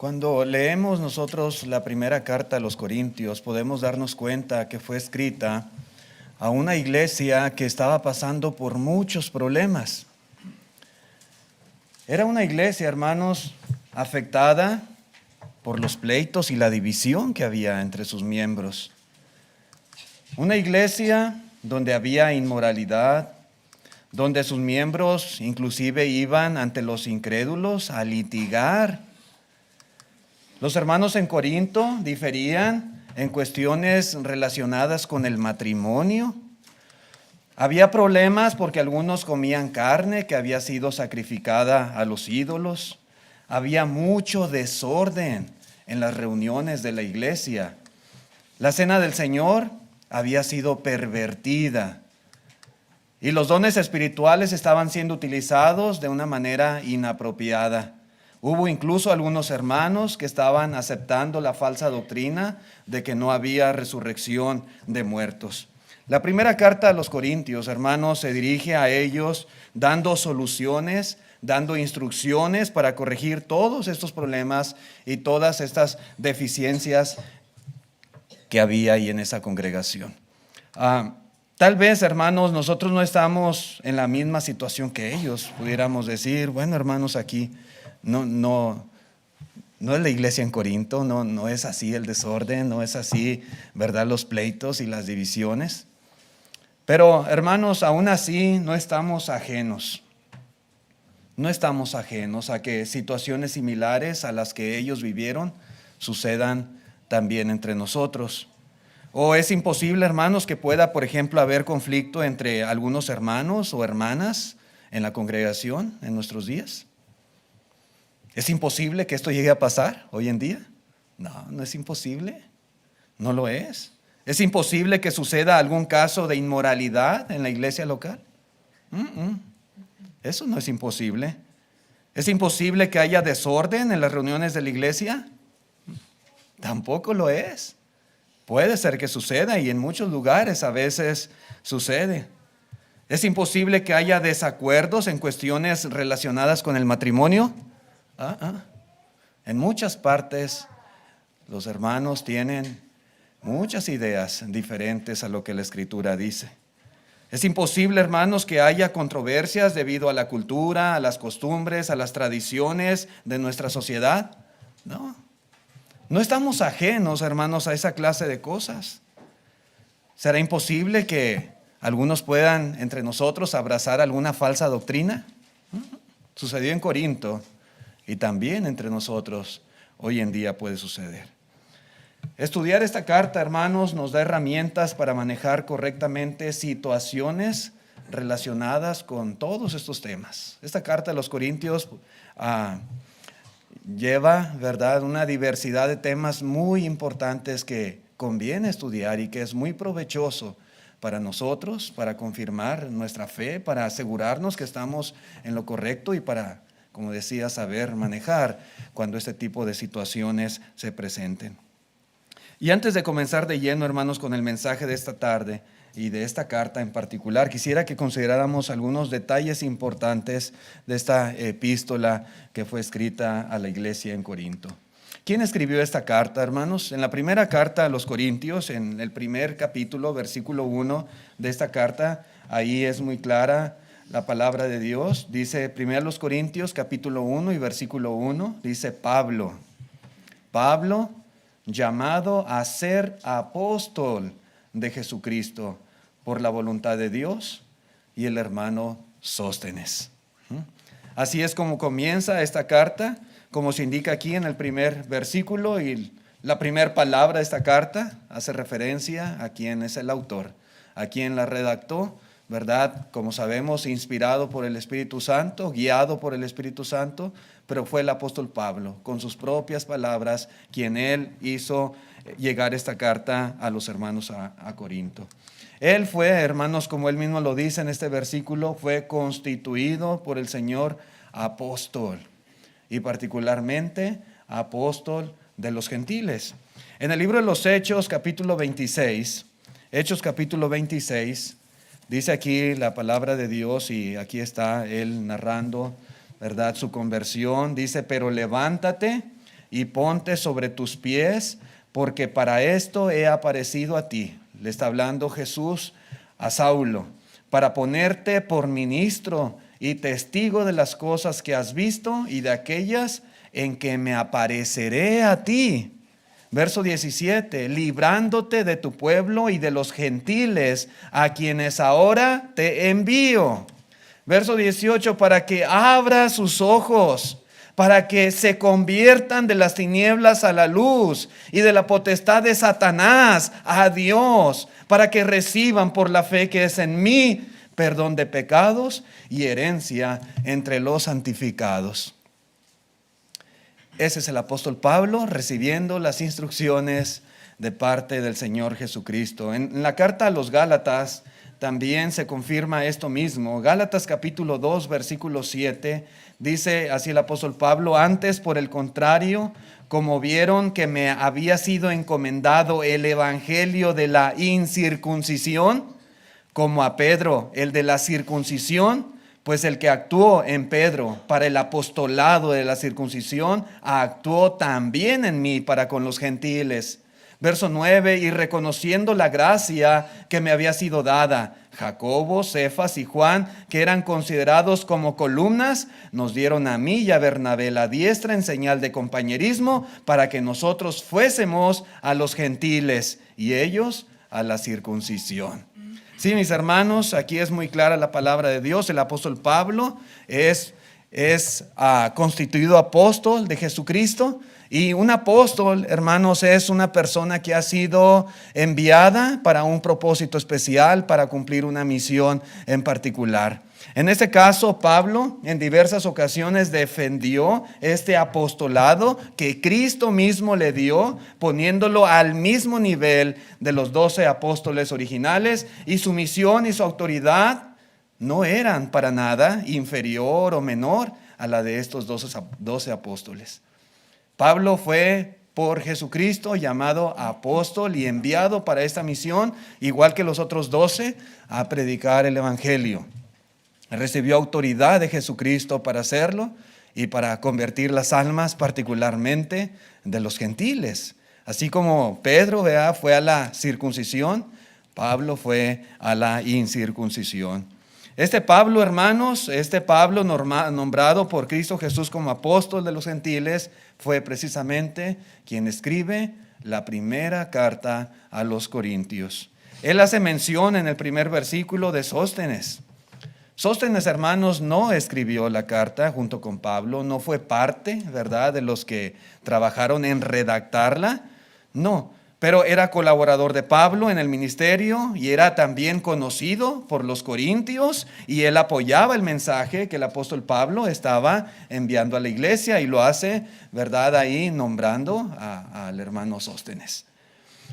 Cuando leemos nosotros la primera carta a los Corintios, podemos darnos cuenta que fue escrita a una iglesia que estaba pasando por muchos problemas. Era una iglesia, hermanos, afectada por los pleitos y la división que había entre sus miembros. Una iglesia donde había inmoralidad, donde sus miembros inclusive iban ante los incrédulos a litigar. Los hermanos en Corinto diferían en cuestiones relacionadas con el matrimonio. Había problemas porque algunos comían carne que había sido sacrificada a los ídolos. Había mucho desorden en las reuniones de la iglesia. La cena del Señor había sido pervertida y los dones espirituales estaban siendo utilizados de una manera inapropiada. Hubo incluso algunos hermanos que estaban aceptando la falsa doctrina de que no había resurrección de muertos. La primera carta a los Corintios, hermanos, se dirige a ellos dando soluciones, dando instrucciones para corregir todos estos problemas y todas estas deficiencias que había ahí en esa congregación. Tal vez, hermanos, nosotros no estamos en la misma situación que ellos. Pudiéramos decir, bueno, hermanos, aquí no es la iglesia en Corinto, no es así el desorden, no es así, ¿verdad?, los pleitos y las divisiones. Pero, hermanos, aún así no estamos ajenos. No estamos ajenos a que situaciones similares a las que ellos vivieron sucedan también entre nosotros. ¿O es imposible, hermanos, que pueda, por ejemplo, haber conflicto entre algunos hermanos o hermanas en la congregación en nuestros días? ¿Es imposible que esto llegue a pasar hoy en día? No es imposible. No lo es. ¿Es imposible que suceda algún caso de inmoralidad en la iglesia local? Eso no es imposible. ¿Es imposible que haya desorden en las reuniones de la iglesia? Tampoco lo es. Puede ser que suceda y en muchos lugares a veces sucede. ¿Es imposible que haya desacuerdos en cuestiones relacionadas con el matrimonio? En muchas partes los hermanos tienen muchas ideas diferentes a lo que la Escritura dice. Es imposible, hermanos, que haya controversias debido a la cultura, a las costumbres, a las tradiciones de nuestra sociedad. No estamos ajenos, hermanos, a esa clase de cosas. ¿Será imposible que algunos puedan entre nosotros abrazar alguna falsa doctrina? Sucedió en Corinto y también entre nosotros hoy en día puede suceder. Estudiar esta carta, hermanos, nos da herramientas para manejar correctamente situaciones relacionadas con todos estos temas. Esta carta de los Corintios lleva, ¿verdad?, una diversidad de temas muy importantes que conviene estudiar y que es muy provechoso para nosotros, para confirmar nuestra fe, para asegurarnos que estamos en lo correcto y para, como decía, saber manejar cuando este tipo de situaciones se presenten. Y antes de comenzar de lleno, hermanos, con el mensaje de esta tarde y de esta carta en particular, quisiera que consideráramos algunos detalles importantes de esta epístola que fue escrita a la iglesia en Corinto. ¿Quién escribió esta carta, hermanos? En la primera carta a los Corintios, en el primer capítulo, versículo 1 de esta carta, ahí es muy clara la palabra de Dios. Dice, primero a los Corintios, capítulo 1 y versículo 1, dice Pablo, llamado a ser apóstol de Jesucristo por la voluntad de Dios, y el hermano Sóstenes. Así es como comienza esta carta, como se indica aquí en el primer versículo, y la primera palabra de esta carta hace referencia a quién es el autor, a quién la redactó, ¿verdad? Como sabemos, inspirado por el Espíritu Santo, guiado por el Espíritu Santo, pero fue el apóstol Pablo, con sus propias palabras, quien él hizo llegar esta carta a los hermanos a Corinto. Él fue, hermanos, como él mismo lo dice en este versículo, fue constituido por el Señor apóstol, y particularmente apóstol de los gentiles. En el libro de los Hechos, capítulo 26, dice aquí la palabra de Dios, y aquí está él narrando, ¿verdad?, su conversión. Dice, pero levántate y ponte sobre tus pies, porque para esto he aparecido a ti. Le está hablando Jesús a Saulo, para ponerte por ministro y testigo de las cosas que has visto y de aquellas en que me apareceré a ti. Verso 17, librándote de tu pueblo y de los gentiles a quienes ahora te envío. Verso 18, para que abra sus ojos, para que se conviertan de las tinieblas a la luz y de la potestad de Satanás a Dios, para que reciban por la fe que es en mí perdón de pecados y herencia entre los santificados. Ese es el apóstol Pablo recibiendo las instrucciones de parte del Señor Jesucristo. En la carta a los Gálatas también se confirma esto mismo. Gálatas capítulo 2, versículo 7, dice así el apóstol Pablo: antes, por el contrario, como vieron que me había sido encomendado el evangelio de la incircuncisión, como a Pedro el de la circuncisión, pues el que actuó en Pedro para el apostolado de la circuncisión, actuó también en mí para con los gentiles. Verso 9, y reconociendo la gracia que me había sido dada, Jacobo, Cefas y Juan, que eran considerados como columnas, nos dieron a mí y a Bernabé la diestra en señal de compañerismo, para que nosotros fuésemos a los gentiles y ellos a la circuncisión. Sí, mis hermanos, aquí es muy clara la palabra de Dios. El apóstol Pablo es constituido apóstol de Jesucristo. Y un apóstol, hermanos, es una persona que ha sido enviada para un propósito especial, para cumplir una misión en particular. En este caso, Pablo en diversas ocasiones defendió este apostolado que Cristo mismo le dio, poniéndolo al mismo nivel de los 12 apóstoles originales, y su misión y su autoridad no eran para nada inferior o menor a la de estos 12 apóstoles. Pablo fue por Jesucristo llamado apóstol y enviado para esta misión, igual que los otros 12, a predicar el evangelio. Recibió autoridad de Jesucristo para hacerlo y para convertir las almas, particularmente de los gentiles. Así como Pedro fue a la circuncisión, Pablo fue a la incircuncisión. Este Pablo, hermanos, nombrado por Cristo Jesús como apóstol de los gentiles, fue precisamente quien escribe la primera carta a los Corintios. Él hace mención en el primer versículo de Sóstenes. Sóstenes, hermanos, no escribió la carta junto con Pablo, no fue parte, ¿verdad?, de los que trabajaron en redactarla, no. Pero era colaborador de Pablo en el ministerio y era también conocido por los corintios, y él apoyaba el mensaje que el apóstol Pablo estaba enviando a la iglesia, y lo hace, ¿verdad?, ahí nombrando al hermano Sóstenes.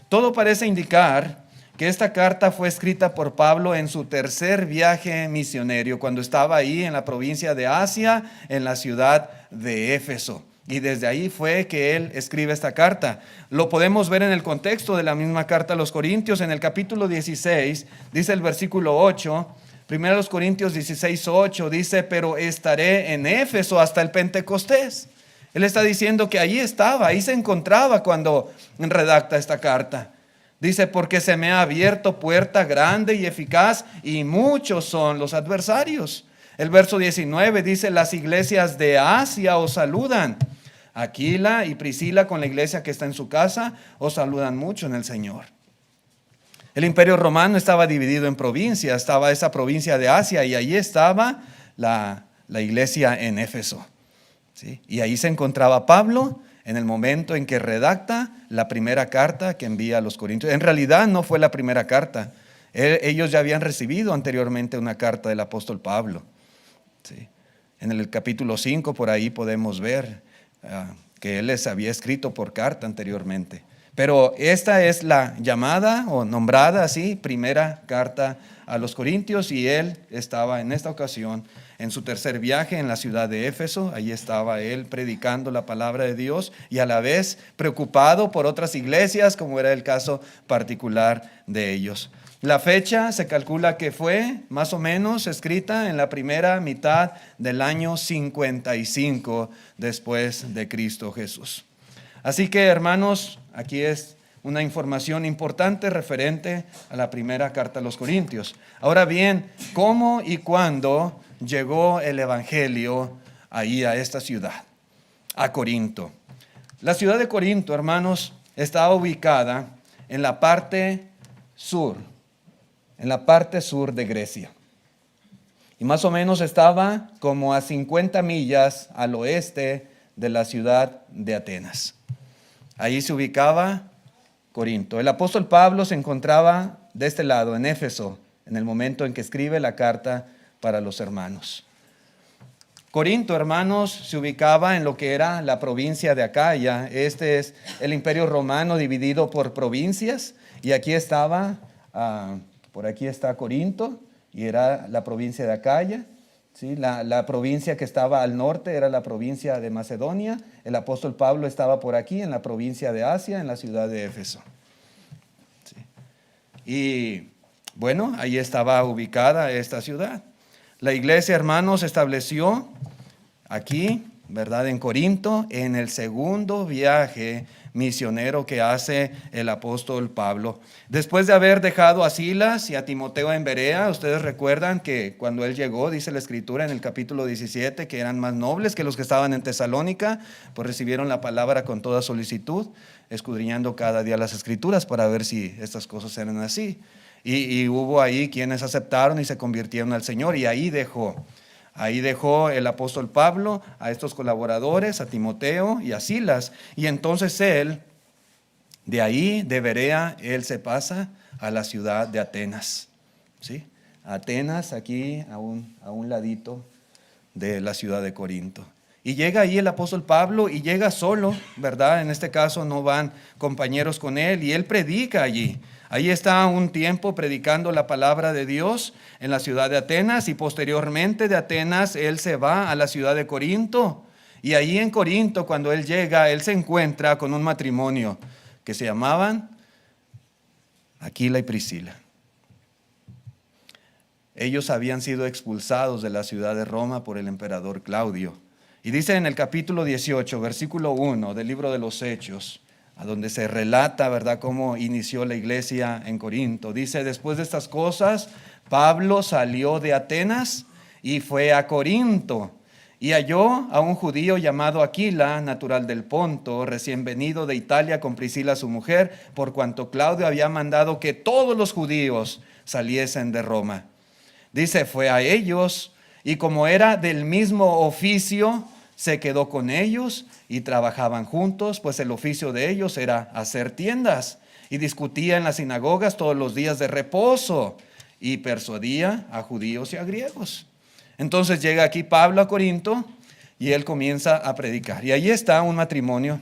Todo parece indicar que esta carta fue escrita por Pablo en su tercer viaje misionero, cuando estaba ahí en la provincia de Asia, en la ciudad de Éfeso. Y desde ahí fue que él escribe esta carta. Lo podemos ver en el contexto de la misma carta a los Corintios. En el capítulo 16, dice el versículo 8, 1 Corintios 16, 8, dice: pero estaré en Éfeso hasta el Pentecostés. Él está diciendo que ahí estaba, ahí se encontraba cuando redacta esta carta. Dice: porque se me ha abierto puerta grande y eficaz, y muchos son los adversarios. El verso 19 dice: las iglesias de Asia os saludan. Aquila y Priscila, con la iglesia que está en su casa, os saludan mucho en el Señor. El imperio romano estaba dividido en provincias. Estaba esa provincia de Asia, y allí estaba la iglesia en Éfeso, ¿sí? Y ahí se encontraba Pablo en el momento en que redacta la primera carta que envía a los Corintios. En realidad no fue la primera carta. Ellos ya habían recibido anteriormente una carta del apóstol Pablo, ¿sí? En el capítulo 5 por ahí podemos ver que él les había escrito por carta anteriormente. Pero esta es la llamada o nombrada así primera carta a los Corintios, y él estaba en esta ocasión en su tercer viaje en la ciudad de Éfeso. Allí estaba él predicando la palabra de Dios y a la vez preocupado por otras iglesias, como era el caso particular de ellos. La fecha se calcula que fue más o menos escrita en la primera mitad del año 55 después de Cristo Jesús. Así que, hermanos, aquí es una información importante referente a la primera carta a los Corintios. Ahora bien, ¿cómo y cuándo llegó el evangelio ahí a esta ciudad, a Corinto? La ciudad de Corinto, hermanos, está ubicada en la parte sur de Grecia. Y más o menos estaba como a 50 millas al oeste de la ciudad de Atenas. Ahí se ubicaba Corinto. El apóstol Pablo se encontraba de este lado, en Éfeso, en el momento en que escribe la carta para los hermanos. Corinto, hermanos, se ubicaba en lo que era la provincia de Acaya. Este es el imperio romano dividido por provincias. Y aquí estaba, por aquí está Corinto, y era la provincia de Acaya. ¿Sí? La provincia que estaba al norte era la provincia de Macedonia. El apóstol Pablo estaba por aquí, en la provincia de Asia, en la ciudad de Éfeso. ¿Sí? Y bueno, ahí estaba ubicada esta ciudad. La iglesia, hermanos, se estableció aquí, ¿verdad?, en Corinto, en el segundo viaje misionero que hace el apóstol Pablo. Después de haber dejado a Silas y a Timoteo en Berea, ustedes recuerdan que cuando él llegó, dice la escritura en el capítulo 17, que eran más nobles que los que estaban en Tesalónica, pues recibieron la palabra con toda solicitud, escudriñando cada día las escrituras para ver si estas cosas eran así. Y hubo ahí quienes aceptaron y se convirtieron al Señor, y ahí dejó el apóstol Pablo a estos colaboradores, a Timoteo y a Silas. Y entonces él, de ahí, de Berea, él se pasa a la ciudad de Atenas. ¿Sí? Atenas, aquí a un ladito de la ciudad de Corinto. Y llega ahí el apóstol Pablo, y llega solo, ¿verdad? En este caso no van compañeros con él, y él predica allí. Ahí está un tiempo predicando la palabra de Dios en la ciudad de Atenas, y posteriormente de Atenas él se va a la ciudad de Corinto. Y ahí en Corinto, cuando él llega, él se encuentra con un matrimonio que se llamaban Aquila y Priscila. Ellos habían sido expulsados de la ciudad de Roma por el emperador Claudio. Y dice en el capítulo 18, versículo 1 del libro de los Hechos, a donde se relata, ¿verdad?, cómo inició la iglesia en Corinto. Dice: después de estas cosas, Pablo salió de Atenas y fue a Corinto, y halló a un judío llamado Aquila, natural del Ponto, recién venido de Italia con Priscila su mujer, por cuanto Claudio había mandado que todos los judíos saliesen de Roma. Dice, fue a ellos, y como era del mismo oficio, se quedó con ellos y trabajaban juntos, pues el oficio de ellos era hacer tiendas, y discutía en las sinagogas todos los días de reposo, y persuadía a judíos y a griegos. Entonces llega aquí Pablo a Corinto, y él comienza a predicar. Y allí está un matrimonio.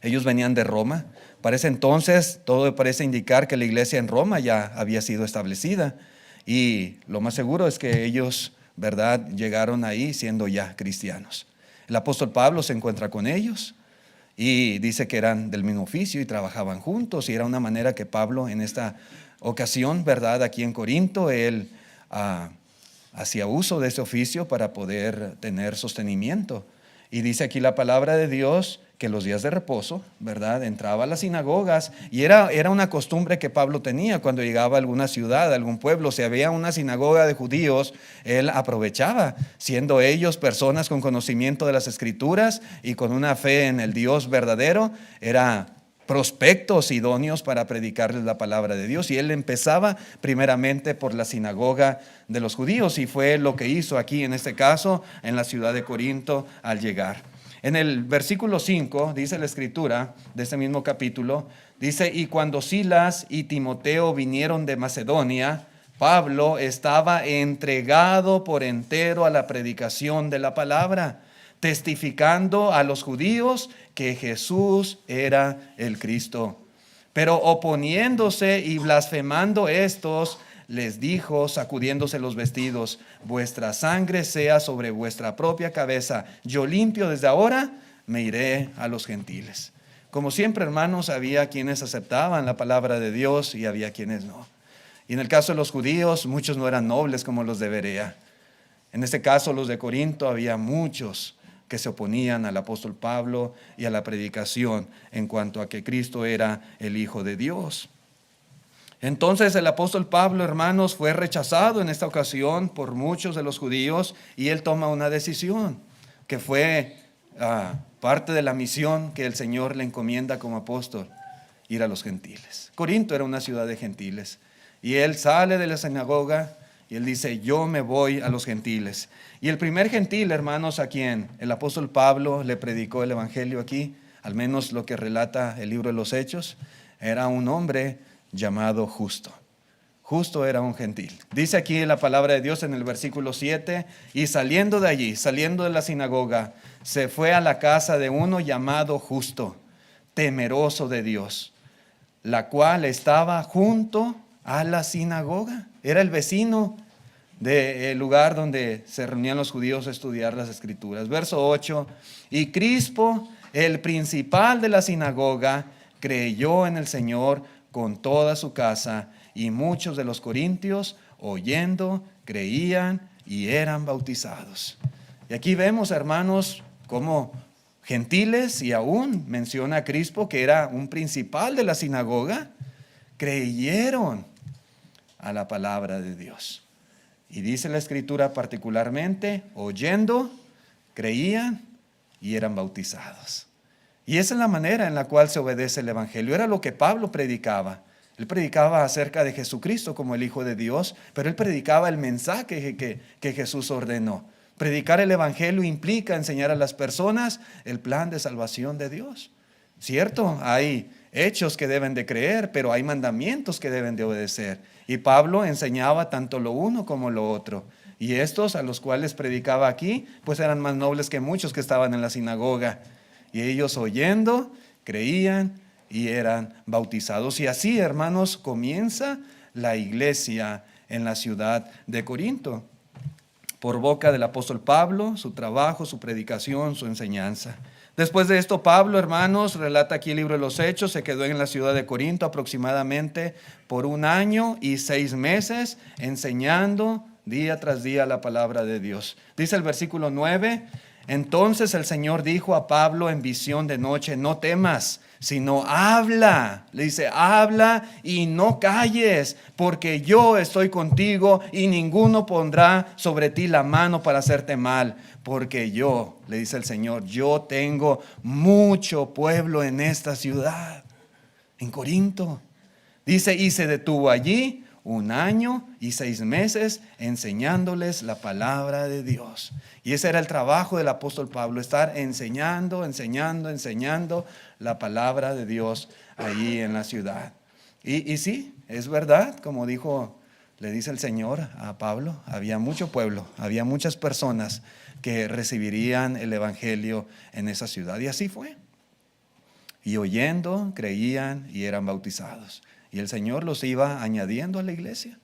Ellos venían de Roma. Para ese entonces todo parece indicar que la iglesia en Roma ya había sido establecida. Y lo más seguro es que ellos, ¿verdad?, llegaron ahí siendo ya cristianos. El apóstol Pablo se encuentra con ellos y dice que eran del mismo oficio y trabajaban juntos. Y era una manera que Pablo en esta ocasión, ¿verdad?, aquí en Corinto, él hacía uso de ese oficio para poder tener sostenimiento. Y dice aquí la palabra de Dios que los días de reposo, ¿verdad?, entraba a las sinagogas, y era una costumbre que Pablo tenía cuando llegaba a alguna ciudad, a algún pueblo. Si había una sinagoga de judíos, él aprovechaba, siendo ellos personas con conocimiento de las escrituras y con una fe en el Dios verdadero, era prospectos idóneos para predicarles la palabra de Dios. Y él empezaba primeramente por la sinagoga de los judíos, y fue lo que hizo aquí en este caso en la ciudad de Corinto al llegar. En el versículo 5 dice la escritura de este mismo capítulo, dice: y cuando Silas y Timoteo vinieron de Macedonia, Pablo estaba entregado por entero a la predicación de la palabra, testificando a los judíos que Jesús era el Cristo. Pero oponiéndose y blasfemando estos, les dijo, sacudiéndose los vestidos: vuestra sangre sea sobre vuestra propia cabeza. Yo limpio desde ahora, me iré a los gentiles. Como siempre, hermanos, había quienes aceptaban la palabra de Dios y había quienes no. Y en el caso de los judíos, muchos no eran nobles como los de Berea. En este caso, los de Corinto, había muchos que se oponían al apóstol Pablo y a la predicación en cuanto a que Cristo era el Hijo de Dios. Entonces el apóstol Pablo, hermanos, fue rechazado en esta ocasión por muchos de los judíos y él toma una decisión que fue parte de la misión que el Señor le encomienda como apóstol, ir a los gentiles. Corinto era una ciudad de gentiles y él sale de la sinagoga y él dice, yo me voy a los gentiles. Y el primer gentil, hermanos, a quien el apóstol Pablo le predicó el evangelio aquí, al menos lo que relata el libro de los Hechos, era un hombre llamado Justo. Justo era un gentil. Dice aquí en la palabra de Dios en el versículo 7, y saliendo de allí, saliendo de la sinagoga, se fue a la casa de uno llamado Justo, temeroso de Dios, la cual estaba junto a la sinagoga. Era el vecino del lugar donde se reunían los judíos a estudiar las escrituras. Verso 8, y Crispo, el principal de la sinagoga, creyó en el Señor con toda su casa, y muchos de los corintios, oyendo, creían y eran bautizados. Y aquí vemos, hermanos, cómo gentiles, y aún menciona a Crispo, que era un principal de la sinagoga, creyeron a la palabra de Dios. Y dice la Escritura particularmente, oyendo, creían y eran bautizados. Y esa es la manera en la cual se obedece el evangelio. Era lo que Pablo predicaba. Él predicaba acerca de Jesucristo como el Hijo de Dios, pero él predicaba el mensaje que Jesús ordenó. Predicar el evangelio implica enseñar a las personas el plan de salvación de Dios. Cierto, hay hechos que deben de creer, pero hay mandamientos que deben de obedecer. Y Pablo enseñaba tanto lo uno como lo otro. Y estos a los cuales predicaba aquí, pues eran más nobles que muchos que estaban en la sinagoga. Y ellos oyendo, creían y eran bautizados. Y así, hermanos, comienza la iglesia en la ciudad de Corinto, por boca del apóstol Pablo, su trabajo, su predicación, su enseñanza. Después de esto, Pablo, hermanos, relata aquí el libro de los Hechos, se quedó en la ciudad de Corinto aproximadamente por 1 año y 6 meses, enseñando día tras día la palabra de Dios. Dice el versículo 9, entonces el Señor dijo a Pablo en visión de noche, no temas, sino habla. Le dice, habla y no calles, porque yo estoy contigo y ninguno pondrá sobre ti la mano para hacerte mal. Porque yo, le dice el Señor, yo tengo mucho pueblo en esta ciudad, en Corinto. Dice, y se detuvo allí 1 año y 6 meses enseñándoles la palabra de Dios. Y ese era el trabajo del apóstol Pablo, estar enseñando la palabra de Dios allí en la ciudad. Y sí, es verdad, como le dice el Señor a Pablo, había mucho pueblo, había muchas personas que recibirían el evangelio en esa ciudad. Y así fue. Y oyendo, creían y eran bautizados. Y el Señor los iba añadiendo a la iglesia.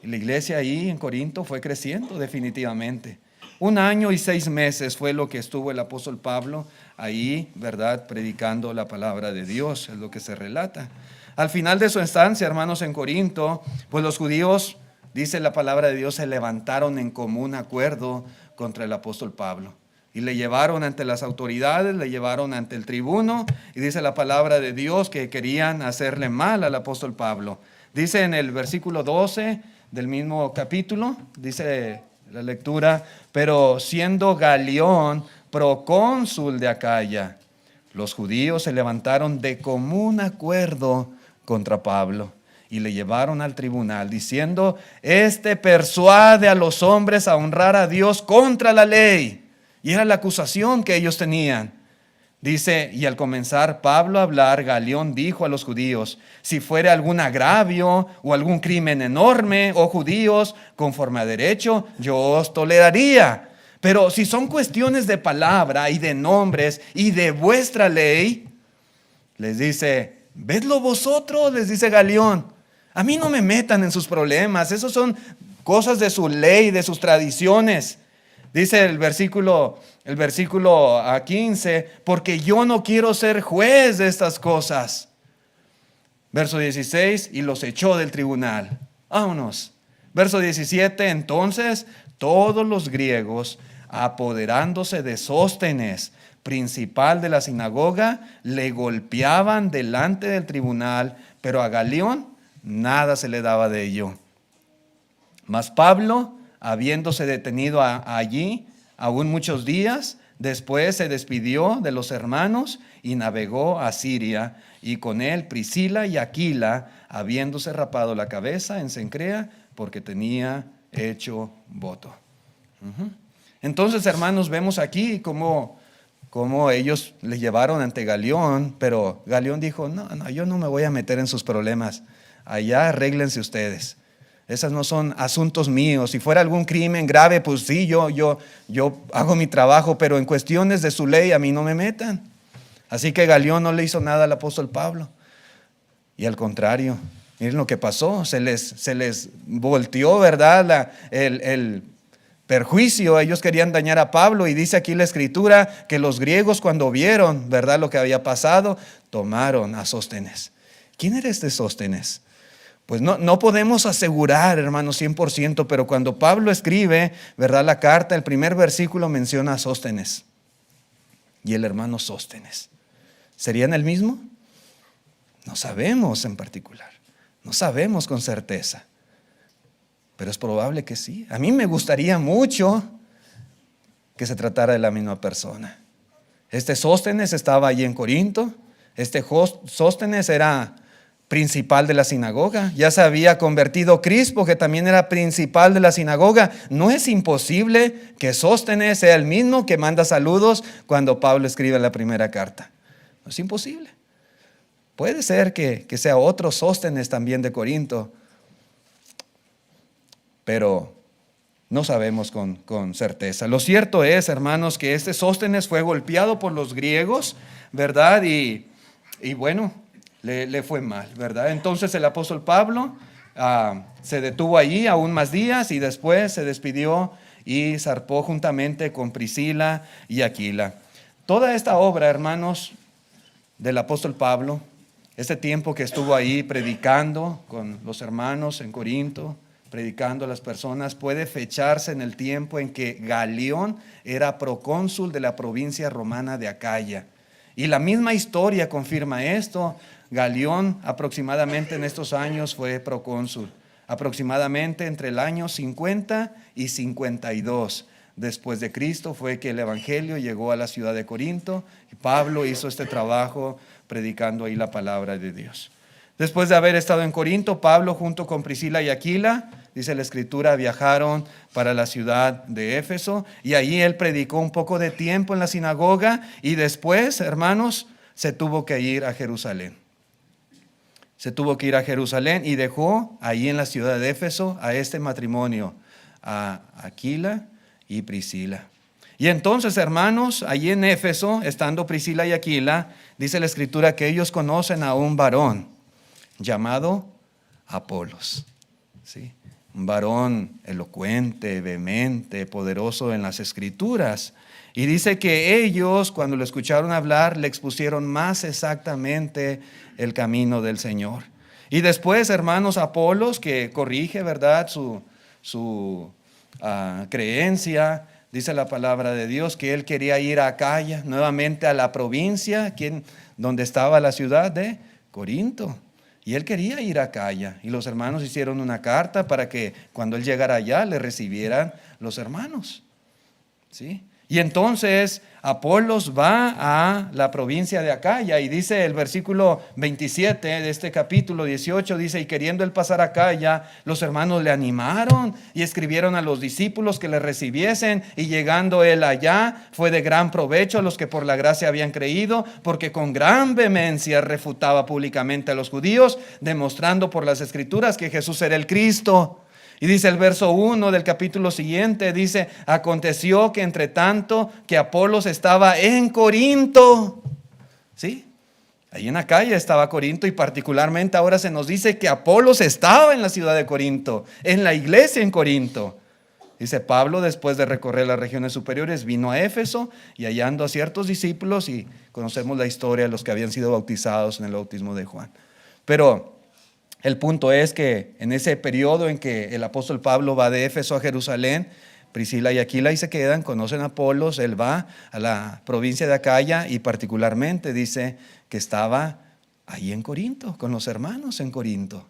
Y la iglesia ahí en Corinto fue creciendo definitivamente. 1 año y 6 meses fue lo que estuvo el apóstol Pablo ahí, ¿verdad? Predicando la palabra de Dios, es lo que se relata. Al final de su estancia, hermanos, en Corinto, pues los judíos, dice la palabra de Dios, se levantaron en común acuerdo contra el apóstol Pablo. Y le llevaron ante las autoridades, le llevaron ante el tribuno, y dice la palabra de Dios que querían hacerle mal al apóstol Pablo. Dice en el versículo 12 del mismo capítulo, dice la lectura, pero siendo Galión procónsul de Acaya, los judíos se levantaron de común acuerdo contra Pablo y le llevaron al tribunal diciendo, este persuade a los hombres a honrar a Dios contra la ley. Y era la acusación que ellos tenían. Dice, y al comenzar Pablo a hablar, Galión dijo a los judíos, si fuera algún agravio o algún crimen enorme, oh judíos, conforme a derecho, yo os toleraría. Pero si son cuestiones de palabra y de nombres y de vuestra ley, les dice, vedlo vosotros, les dice Galión. A mí no me metan en sus problemas, esos son cosas de su ley, de sus tradiciones. Dice el versículo 15, porque yo no quiero ser juez de estas cosas. Verso 16, y los echó del tribunal. Vámonos. Verso 17, entonces todos los griegos apoderándose de Sóstenes, principal de la sinagoga, le golpeaban delante del tribunal, pero a Galión nada se le daba de ello. Mas Pablo, habiéndose detenido allí aún muchos días, después se despidió de los hermanos y navegó a Siria, y con él Priscila y Aquila, habiéndose rapado la cabeza en Cencrea, porque tenía hecho voto. Entonces, hermanos, vemos aquí cómo ellos le llevaron ante Galión, pero Galión dijo, no, yo no me voy a meter en sus problemas, allá arréglense ustedes. Esas no son asuntos míos. Si fuera algún crimen grave, pues sí, yo hago mi trabajo, pero en cuestiones de su ley a mí no me metan. Así que Galión no le hizo nada al apóstol Pablo. Y al contrario, miren lo que pasó, se les volteó, ¿verdad? El perjuicio. Ellos querían dañar a Pablo, y dice aquí la escritura que los griegos, cuando vieron, ¿verdad?, lo que había pasado, tomaron a Sóstenes. ¿Quién era este Sóstenes? Pues no podemos asegurar, hermanos, 100%, pero cuando Pablo escribe, ¿verdad?, la carta, el primer versículo menciona a Sóstenes y el hermano Sóstenes. ¿Serían el mismo? No sabemos en particular, no sabemos con certeza, pero es probable que sí. A mí me gustaría mucho que se tratara de la misma persona. Este Sóstenes estaba allí en Corinto. Este Sóstenes era principal de la sinagoga. Ya se había convertido Crispo, que también era principal de la sinagoga. No es imposible que Sóstenes sea el mismo que manda saludos cuando Pablo escribe la primera carta. No es imposible. Puede ser que sea otro Sóstenes también de Corinto, pero no sabemos con certeza. Lo cierto es, hermanos, que este Sóstenes fue golpeado por los griegos, ¿verdad? Y bueno, le fue mal, ¿verdad? Entonces el apóstol Pablo se detuvo allí aún más días, y después se despidió y zarpó juntamente con Priscila y Aquila. Toda esta obra, hermanos, del apóstol Pablo, este tiempo que estuvo ahí predicando con los hermanos en Corinto, predicando a las personas, puede fecharse en el tiempo en que Galión era procónsul de la provincia romana de Acaya. Y la misma historia confirma esto. Galión aproximadamente en estos años fue procónsul, aproximadamente entre el año 50 y 52 después de Cristo fue que el evangelio llegó a la ciudad de Corinto, y Pablo hizo este trabajo predicando ahí la palabra de Dios. Después de haber estado en Corinto, Pablo junto con Priscila y Aquila, dice la escritura, viajaron para la ciudad de Éfeso, y allí él predicó un poco de tiempo en la sinagoga, y después, hermanos, se tuvo que ir a Jerusalén. Se tuvo que ir a Jerusalén y dejó ahí en la ciudad de Éfeso a este matrimonio, a Aquila y Priscila. Y entonces, hermanos, allí en Éfeso, estando Priscila y Aquila, dice la escritura que ellos conocen a un varón llamado Apolos, ¿sí? Un varón elocuente, vehemente, poderoso en las escrituras. Y dice que ellos, cuando lo escucharon hablar, le expusieron más exactamente el camino del Señor. Y después, hermanos, Apolos, que corrige, ¿verdad?, su creencia, dice la palabra de Dios que él quería ir a Acaya, nuevamente a la provincia, donde estaba la ciudad de Corinto. Y él quería ir a Acaya, y los hermanos hicieron una carta para que cuando él llegara allá le recibieran los hermanos, ¿sí? Y entonces Apolos va a la provincia de Acaya, y dice el versículo 27 de este capítulo 18, dice, y queriendo él pasar a Acaya, los hermanos le animaron y escribieron a los discípulos que le recibiesen, y llegando él allá fue de gran provecho a los que por la gracia habían creído, porque con gran vehemencia refutaba públicamente a los judíos, demostrando por las escrituras que Jesús era el Cristo. Y dice el verso 1 del capítulo siguiente, dice, aconteció que entre tanto que Apolos estaba en Corinto, ¿sí? Ahí en Acaya estaba Corinto, y particularmente ahora se nos dice que Apolos estaba en la ciudad de Corinto, en la iglesia en Corinto. Dice Pablo, después de recorrer las regiones superiores, vino a Éfeso, y hallando a ciertos discípulos, y conocemos la historia de los que habían sido bautizados en el bautismo de Juan. Pero el punto es que en ese periodo en que el apóstol Pablo va de Éfeso a Jerusalén, Priscila y Aquila y se quedan, conocen a Apolos, él va a la provincia de Acaya y particularmente dice que estaba ahí en Corinto, con los hermanos en Corinto.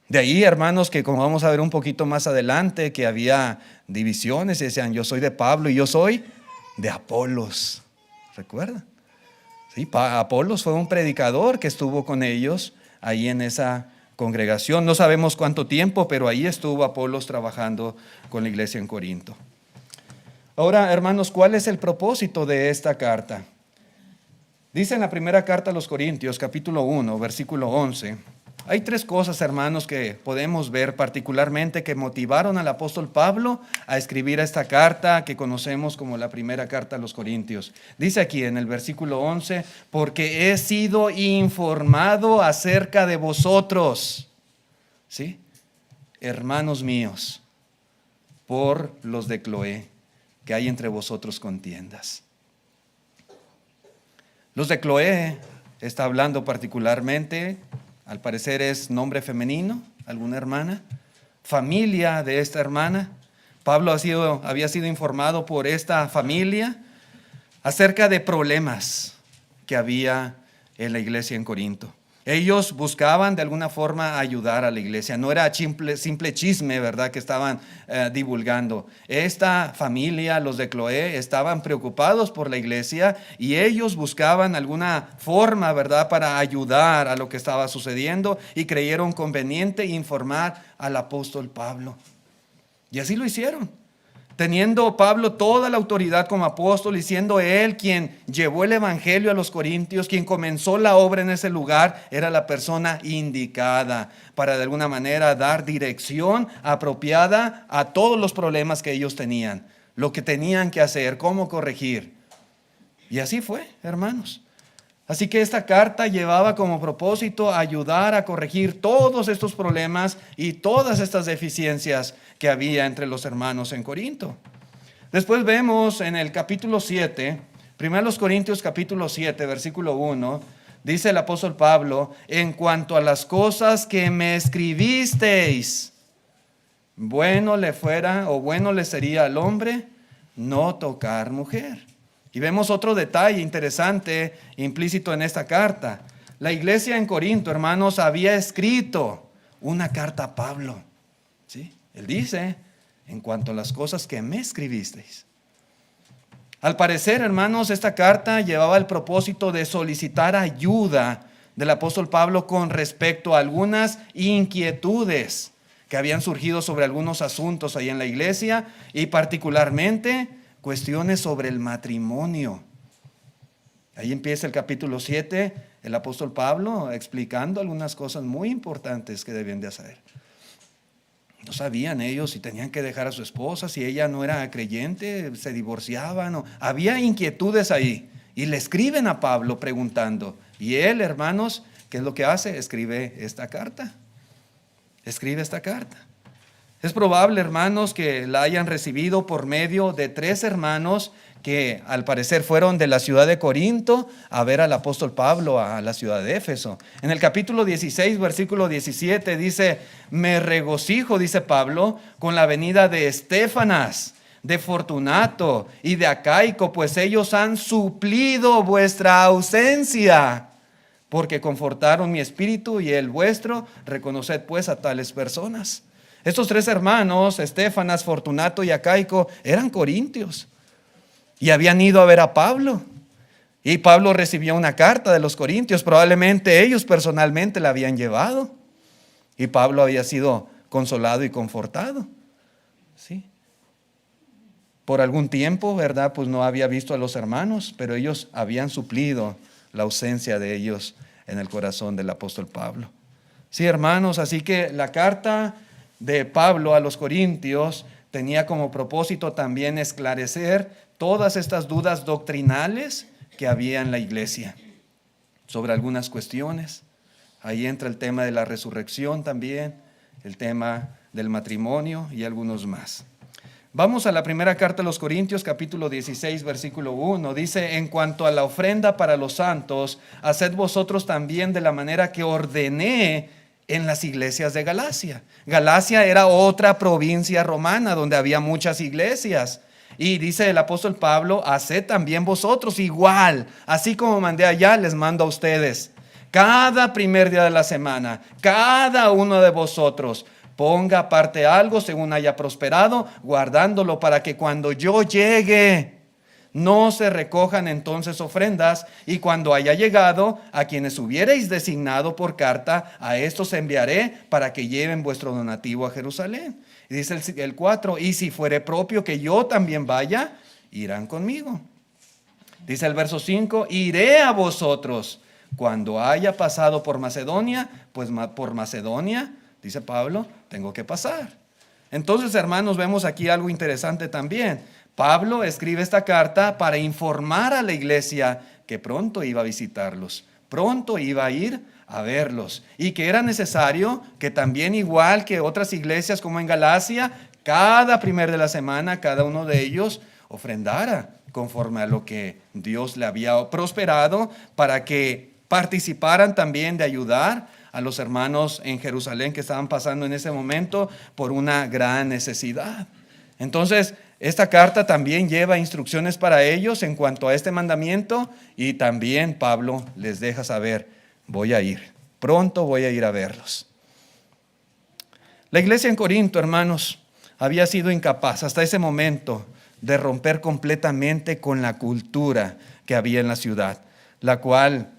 De ahí, hermanos, que como vamos a ver un poquito más adelante, que había divisiones y decían, yo soy de Pablo y yo soy de Apolos. ¿Recuerdan? Sí, Apolos fue un predicador que estuvo con ellos ahí en esa congregación. No sabemos cuánto tiempo, pero ahí estuvo Apolos trabajando con la iglesia en Corinto. Ahora, hermanos, ¿cuál es el propósito de esta carta? Dice en la primera carta a los Corintios, capítulo 1, versículo 11. Hay tres cosas, hermanos, que podemos ver particularmente que motivaron al apóstol Pablo a escribir esta carta que conocemos como la primera carta a los Corintios. Dice aquí en el versículo 11, porque he sido informado acerca de vosotros, ¿sí? Hermanos míos, por los de Cloé, que hay entre vosotros contiendas. Los de Cloé está hablando particularmente, al parecer es nombre femenino, alguna hermana, familia de esta hermana. Pablo había sido informado por esta familia acerca de problemas que había en la iglesia en Corinto. Ellos buscaban de alguna forma ayudar a la iglesia. No era simple chisme, ¿verdad?, que estaban divulgando. Esta familia, los de Cloé, estaban preocupados por la iglesia y ellos buscaban alguna forma, ¿verdad?, para ayudar a lo que estaba sucediendo y creyeron conveniente informar al apóstol Pablo. Y así lo hicieron. Teniendo Pablo toda la autoridad como apóstol y siendo él quien llevó el evangelio a los corintios, quien comenzó la obra en ese lugar, era la persona indicada para de alguna manera dar dirección apropiada a todos los problemas que ellos tenían, lo que tenían que hacer, cómo corregir. Y así fue, hermanos. Así que esta carta llevaba como propósito ayudar a corregir todos estos problemas y todas estas deficiencias que había entre los hermanos en Corinto. Después vemos en el capítulo 7, 1 Corintios capítulo 7, versículo 1, dice el apóstol Pablo, en cuanto a las cosas que me escribisteis, bueno le fuera o bueno le sería al hombre no tocar mujer. Y vemos otro detalle interesante implícito en esta carta. La iglesia en Corinto, hermanos, había escrito una carta a Pablo. ¿Sí? Él dice, en cuanto a las cosas que me escribisteis. Al parecer, hermanos, esta carta llevaba el propósito de solicitar ayuda del apóstol Pablo con respecto a algunas inquietudes que habían surgido sobre algunos asuntos ahí en la iglesia y particularmente cuestiones sobre el matrimonio. Ahí empieza el capítulo 7, el apóstol Pablo explicando algunas cosas muy importantes que debían de hacer. No sabían ellos si tenían que dejar a su esposa, si ella no era creyente, se divorciaban. No. Había inquietudes ahí y le escriben a Pablo preguntando. Y él, hermanos, ¿qué es lo que hace? Escribe esta carta. Escribe esta carta. Es probable, hermanos, que la hayan recibido por medio de 3 hermanos que al parecer fueron de la ciudad de Corinto a ver al apóstol Pablo a la ciudad de Éfeso. En el capítulo 16, versículo 17 dice, me regocijo, dice Pablo, con la venida de Estéfanas, de Fortunato y de Acaico, pues ellos han suplido vuestra ausencia, porque confortaron mi espíritu y el vuestro. Reconoced pues a tales personas. Estos 3 hermanos, Estéfanas, Fortunato y Acaico, eran corintios y habían ido a ver a Pablo. Y Pablo recibió una carta de los corintios, probablemente ellos personalmente la habían llevado. Y Pablo había sido consolado y confortado. ¿Sí? Por algún tiempo, ¿verdad? Pues no había visto a los hermanos, pero ellos habían suplido la ausencia de ellos en el corazón del apóstol Pablo. Sí, hermanos, así que la carta de Pablo a los corintios tenía como propósito también esclarecer todas estas dudas doctrinales que había en la iglesia sobre algunas cuestiones. Ahí entra el tema de la resurrección también, el tema del matrimonio y algunos más. Vamos a la primera carta a los Corintios, capítulo 16, versículo 1. Dice, en cuanto a la ofrenda para los santos, haced vosotros también de la manera que ordené en las iglesias de Galacia. Galacia era otra provincia romana donde había muchas iglesias. Y dice el apóstol Pablo, haced también vosotros igual, así como mandé allá, les mando a ustedes. Cada primer día de la semana, cada uno de vosotros ponga aparte algo según haya prosperado, guardándolo para que cuando yo llegue, no se recojan entonces ofrendas, y cuando haya llegado, a quienes hubierais designado por carta, a estos enviaré para que lleven vuestro donativo a Jerusalén. Y dice el 4, y si fuere propio que yo también vaya, irán conmigo. Dice el verso 5, iré a vosotros cuando haya pasado por Macedonia, pues por Macedonia, dice Pablo, tengo que pasar. Entonces, hermanos, vemos aquí algo interesante también. Pablo escribe esta carta para informar a la iglesia que pronto iba a visitarlos, pronto iba a ir a verlos, y que era necesario que también, igual que otras iglesias como en Galacia, cada primer de la semana, cada uno de ellos ofrendara conforme a lo que Dios le había prosperado, para que participaran también de ayudar a los hermanos en Jerusalén que estaban pasando en ese momento por una gran necesidad. Entonces, esta carta también lleva instrucciones para ellos en cuanto a este mandamiento, y también Pablo les deja saber, voy a ir, pronto voy a ir a verlos. La iglesia en Corinto, hermanos, había sido incapaz hasta ese momento de romper completamente con la cultura que había en la ciudad, la cual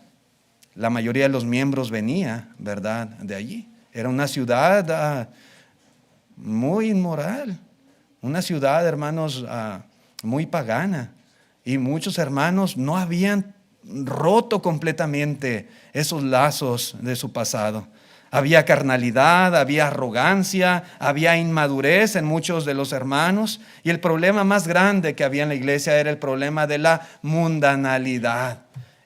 la mayoría de los miembros venía, ¿verdad?, de allí. Era una ciudad muy inmoral. Una ciudad, hermanos, muy pagana. Y muchos hermanos no habían roto completamente esos lazos de su pasado. Había carnalidad, había arrogancia, había inmadurez en muchos de los hermanos. Y el problema más grande que había en la iglesia era el problema de la mundanalidad.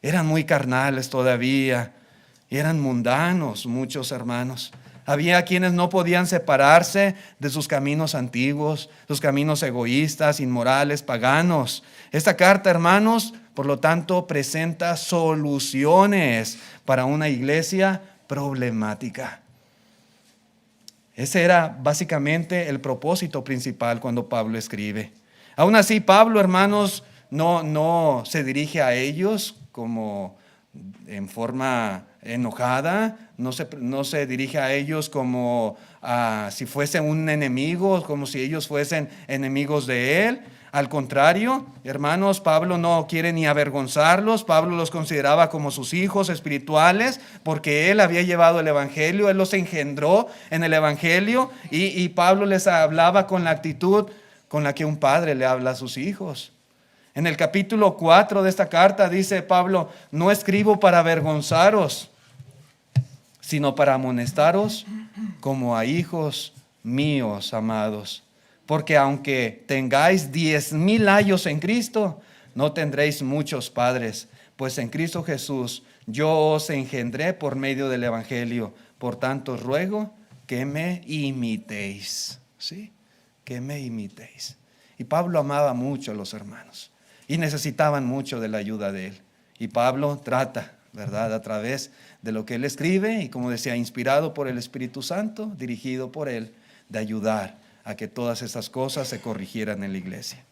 Eran muy carnales todavía. Eran mundanos muchos hermanos. Había quienes no podían separarse de sus caminos antiguos, sus caminos egoístas, inmorales, paganos. Esta carta, hermanos, por lo tanto, presenta soluciones para una iglesia problemática. Ese era básicamente el propósito principal cuando Pablo escribe. Aún así, Pablo, hermanos, no se dirige a ellos como en forma enojada, no se dirige a ellos como si fuesen un enemigo, como si ellos fuesen enemigos de él. Al contrario, hermanos, Pablo no quiere ni avergonzarlos. Pablo los consideraba como sus hijos espirituales, porque él había llevado el evangelio, él los engendró en el evangelio, y Pablo les hablaba con la actitud con la que un padre le habla a sus hijos. En el capítulo 4 de esta carta dice Pablo, no escribo para avergonzaros, sino para amonestaros como a hijos míos amados. Porque aunque tengáis 10,000 años en Cristo, no tendréis muchos padres, pues en Cristo Jesús yo os engendré por medio del evangelio. Por tanto os ruego que me imitéis. ¿Sí? Que me imitéis. Y Pablo amaba mucho a los hermanos y necesitaban mucho de la ayuda de él. Y Pablo trata, ¿verdad?, a través de lo que él escribe, y como decía, inspirado por el Espíritu Santo, dirigido por él, de ayudar a que todas estas cosas se corrigieran en la iglesia.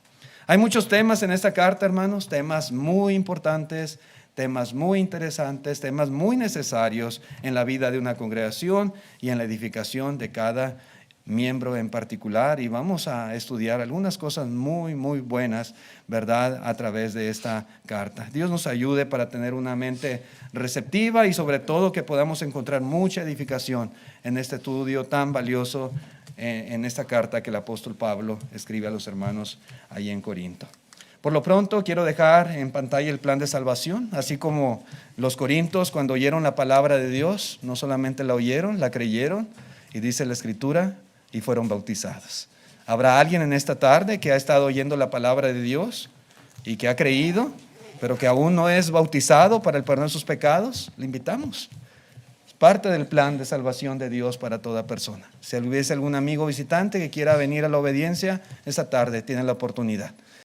Hay muchos temas en esta carta, hermanos, temas muy importantes, temas muy interesantes, temas muy necesarios en la vida de una congregación y en la edificación de cada miembro en particular, y vamos a estudiar algunas cosas muy, muy buenas, ¿verdad?, a través de esta carta. Dios nos ayude para tener una mente receptiva, y sobre todo que podamos encontrar mucha edificación en este estudio tan valioso, en esta carta que el apóstol Pablo escribe a los hermanos ahí en Corinto. Por lo pronto quiero dejar en pantalla el plan de salvación, así como los corintios cuando oyeron la palabra de Dios, no solamente la oyeron, la creyeron, y dice la Escritura, y fueron bautizados. ¿Habrá alguien en esta tarde que ha estado oyendo la palabra de Dios y que ha creído, pero que aún no es bautizado para el perdón de sus pecados? Le invitamos. Es parte del plan de salvación de Dios para toda persona. Si hubiese algún amigo visitante que quiera venir a la obediencia, esta tarde tiene la oportunidad.